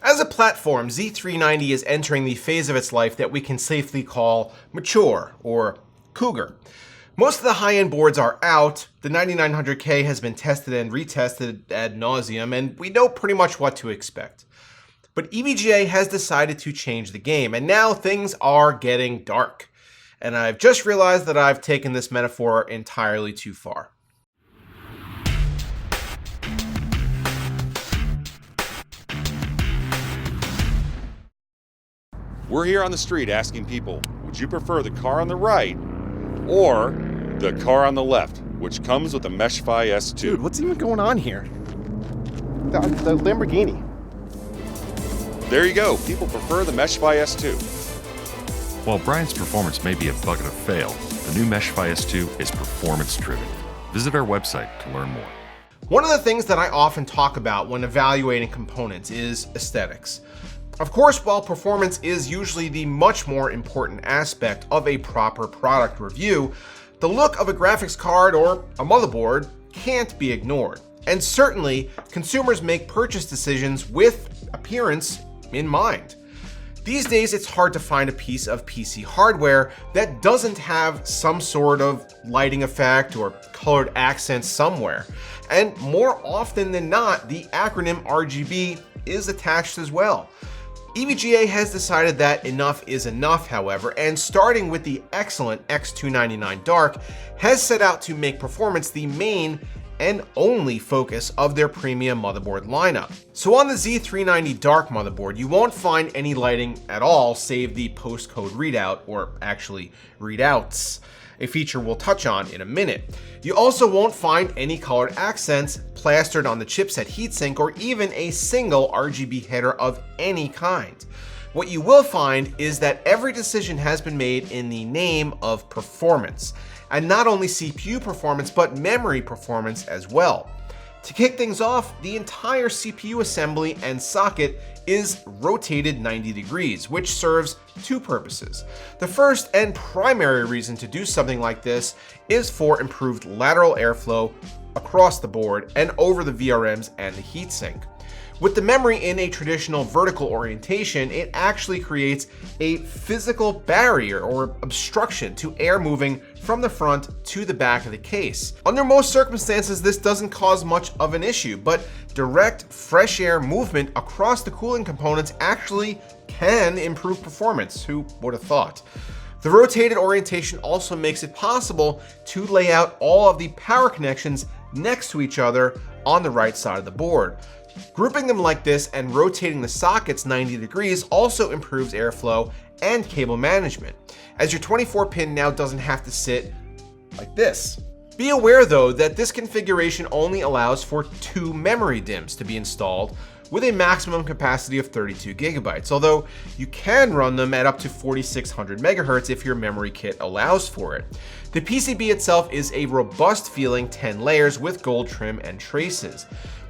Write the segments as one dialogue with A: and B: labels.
A: As a platform, Z390 is entering the phase of its life that we can safely call mature or cougar. Most of the high-end boards are out, the 9900K has been tested and retested ad nauseum, and we know pretty much what to expect. But EVGA has decided to change the game, and now things are getting dark. And I've just realized that I've taken this metaphor entirely too far.
B: We're here on the street asking people, would you prefer the car on the right or the car on the left, which comes with a Mesh-Fi S2?
C: Dude, what's even going on here? The Lamborghini.
B: There you go. People prefer the Mesh-Fi S2.
D: While Brian's performance may be a bucket of fail, the new Mesh-Fi S2 is performance-driven. Visit our website to learn more.
A: One of the things that I often talk about when evaluating components is aesthetics. Of course, while performance is usually the much more important aspect of a proper product review, the look of a graphics card or a motherboard can't be ignored. And certainly, consumers make purchase decisions with appearance in mind. These days, it's hard to find a piece of PC hardware that doesn't have some sort of lighting effect or colored accents somewhere. And more often than not, the acronym RGB is attached as well. EVGA has decided that enough is enough, however, and starting with the excellent X299 Dark, has set out to make performance the main and only focus of their premium motherboard lineup. So on the Z390 Dark motherboard, you won't find any lighting at all save the postcode readout, or actually readouts, a feature we'll touch on in a minute. You also won't find any colored accents plastered on the chipset heatsink or even a single RGB header of any kind. What you will find is that every decision has been made in the name of performance, and not only CPU performance but memory performance as well. To kick things off, the entire CPU assembly and socket is rotated 90 degrees, which serves two purposes. The first and primary reason to do something like this is for improved lateral airflow across the board and over the VRMs and the heatsink. With the memory in a traditional vertical orientation, it actually creates a physical barrier or obstruction to air moving from the front to the back of the case. Under most circumstances, this doesn't cause much of an issue, but direct, fresh air movement across the cooling components actually can improve performance. Who would have thought? The rotated orientation also makes it possible to lay out all of the power connections next to each other on the right side of the board. Grouping them like this and rotating the sockets 90 degrees also improves airflow and cable management, as your 24-pin now doesn't have to sit like this. Be aware though that this configuration only allows for 2 memory DIMMs to be installed with a maximum capacity of 32 gigabytes, although you can run them at up to 4600 megahertz if your memory kit allows for it. The PCB itself is a robust feeling 10 layers with gold trim and traces.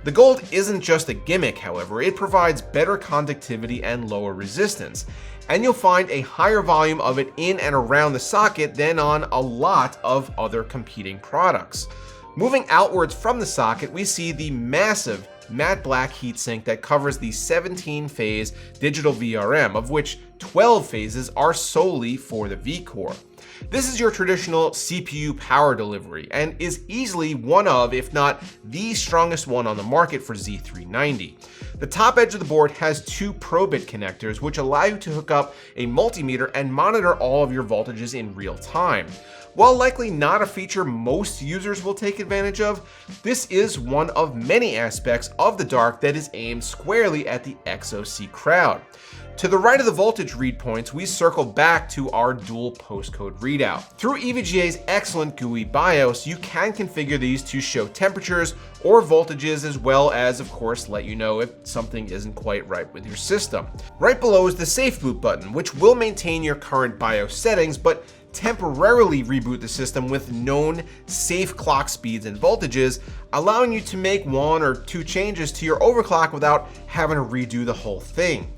A: The gold isn't just a gimmick, however, it provides better conductivity and lower resistance, and you'll find a higher volume of it in and around the socket than on a lot of other competing products. Moving outwards from the socket, we see the massive matte black heatsink that covers the 17-phase digital VRM, of which 12 phases are solely for the V-core. This is your traditional CPU power delivery and is easily one of, if not the strongest one on the market for Z390. The top edge of the board has 2 Pro-bit connectors which allow you to hook up a multimeter and monitor all of your voltages in real time. While likely not a feature most users will take advantage of, this is one of many aspects of the Dark that is aimed squarely at the XOC crowd. To the right of the voltage read points, we circle back to our dual postcode readout. Through EVGA's excellent GUI BIOS, you can configure these to show temperatures or voltages, as well as, of course, let you know if something isn't quite right with your system. Right below is the Safe Boot button, which will maintain your current BIOS settings, but temporarily reboot the system with known safe clock speeds and voltages, allowing you to make 1 or 2 changes to your overclock without having to redo the whole thing.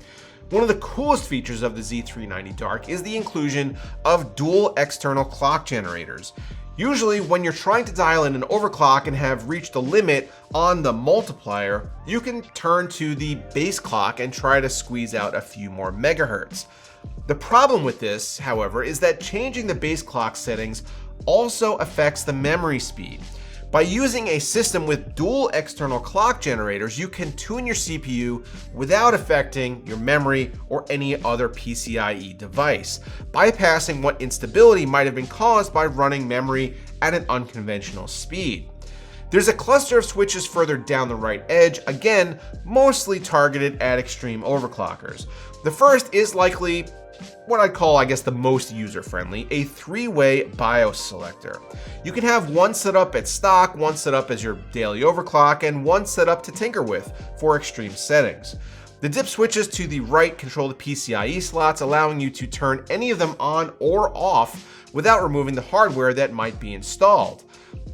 A: One of the coolest features of the Z390 Dark is the inclusion of dual external clock generators. Usually, when you're trying to dial in an overclock and have reached the limit on the multiplier, you can turn to the base clock and try to squeeze out a few more megahertz. The problem with this, however, is that changing the base clock settings also affects the memory speed. By using a system with dual external clock generators, you can tune your CPU without affecting your memory or any other PCIe device, bypassing what instability might have been caused by running memory at an unconventional speed. There's a cluster of switches further down the right edge, again, mostly targeted at extreme overclockers. The first is likely what I'd call, the most user-friendly, a three-way BIOS selector. You can have one set up at stock, one set up as your daily overclock, and one set up to tinker with for extreme settings. The dip switches to the right control the PCIe slots, allowing you to turn any of them on or off without removing the hardware that might be installed.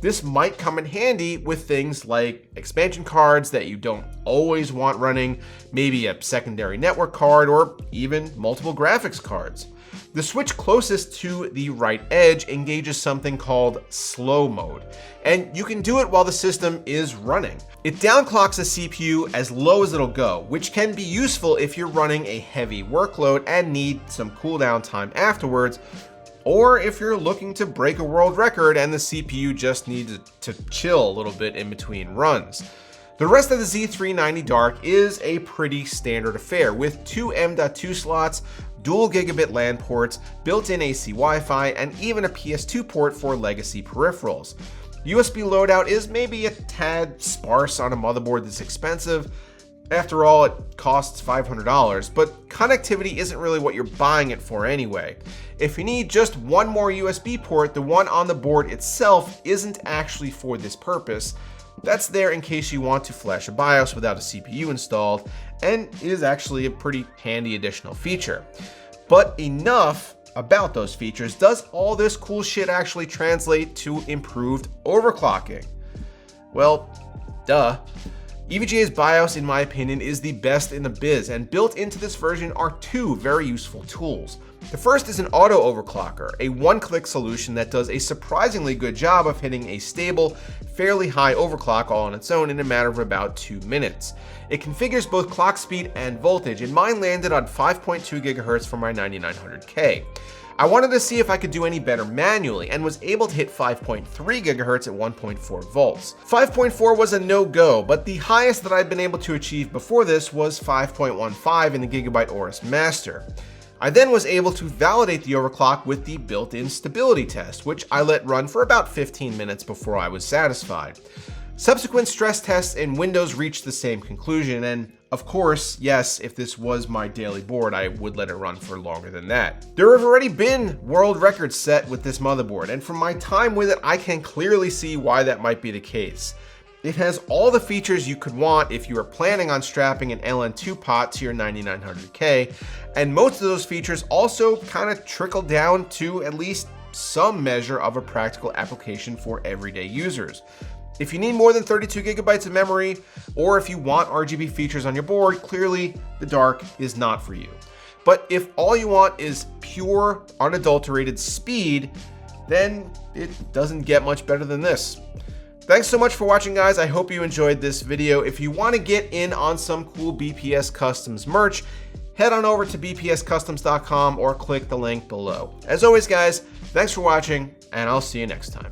A: This might come in handy with things like expansion cards that you don't always want running, maybe a secondary network card, or even multiple graphics cards. The switch closest to the right edge engages something called slow mode, and you can do it while the system is running. It downclocks the CPU as low as it'll go, which can be useful if you're running a heavy workload and need some cooldown time afterwards, or if you're looking to break a world record and the CPU just needs to chill a little bit in between runs. The rest of the Z390 Dark is a pretty standard affair with two M.2 slots, dual gigabit LAN ports, built-in AC Wi-Fi, and even a PS2 port for legacy peripherals. USB loadout is maybe a tad sparse on a motherboard that's expensive. After all, it costs $500, but connectivity isn't really what you're buying it for anyway. If you need just one more USB port, the one on the board itself isn't actually for this purpose. That's there in case you want to flash a BIOS without a CPU installed, and is actually a pretty handy additional feature. But enough about those features. Does all this cool shit actually translate to improved overclocking? Well, duh. EVGA's BIOS, in my opinion, is the best in the biz, and built into this version are two very useful tools. The first is an auto overclocker, a one-click solution that does a surprisingly good job of hitting a stable, fairly high overclock all on its own in a matter of about 2 minutes. It configures both clock speed and voltage, and mine landed on 5.2 GHz for my 9900K. I wanted to see if I could do any better manually, and was able to hit 5.3 GHz at 1.4 volts. 5.4 was a no-go, but the highest that I'd been able to achieve before this was 5.15 in the Gigabyte Aorus Master. I then was able to validate the overclock with the built-in stability test, which I let run for about 15 minutes before I was satisfied. Subsequent stress tests in Windows reached the same conclusion, and of course, yes, if this was my daily board, I would let it run for longer than that. There have already been world records set with this motherboard, and from my time with it, I can clearly see why that might be the case. It has all the features you could want if you were planning on strapping an LN2 pot to your 9900K, and most of those features also kind of trickle down to at least some measure of a practical application for everyday users. If you need more than 32 gigabytes of memory, or if you want RGB features on your board, clearly the Dark is not for you. But if all you want is pure, unadulterated speed, then it doesn't get much better than this. Thanks so much for watching, guys. I hope you enjoyed this video. If you want to get in on some cool BPS Customs merch, head on over to bpscustoms.com or click the link below. As always, guys, thanks for watching, and I'll see you next time.